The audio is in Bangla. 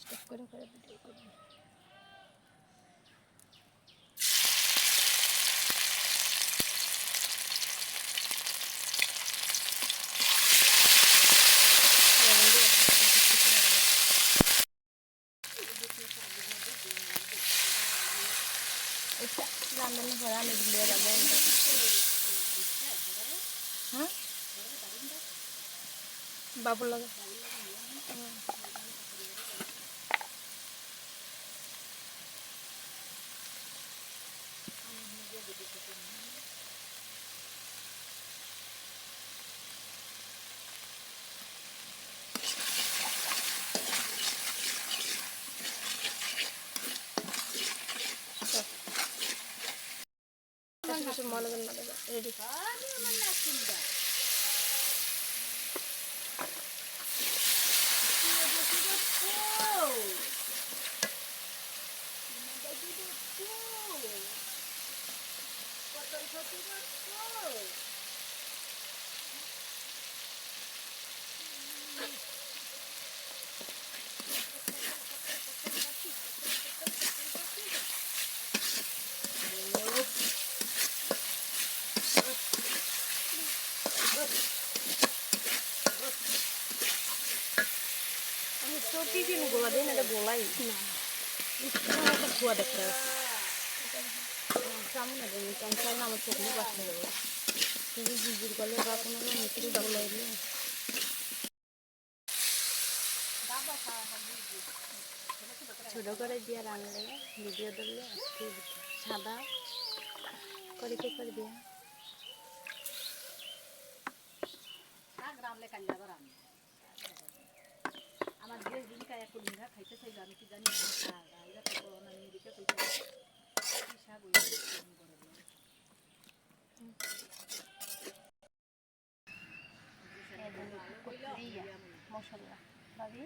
স্টপ করে ভিডিও করবি। রান্নার পরে আমি দিয়ে যাবো। হ্যাঁ বাবুর লাগে মনে করেন না রেডি। আমি প্রতিদিন গোলা দিই না, এটা গোলাই না একটা ধোয়া দেখতে সামনে দেবে চাই না আমার চোখে বাঁচতে যাবো কিন্তু জিজির গলে বা কোনো মিস্ত্রি গোলাই দিলে ছোটো করে দিয়ে রানলে ভিডিও ধরলে সাদা করে কে করে দিয়ে আমার যে দিনটা এক দিনটা খাইতে চাইলো আমি কি জানি মশলা ভাবি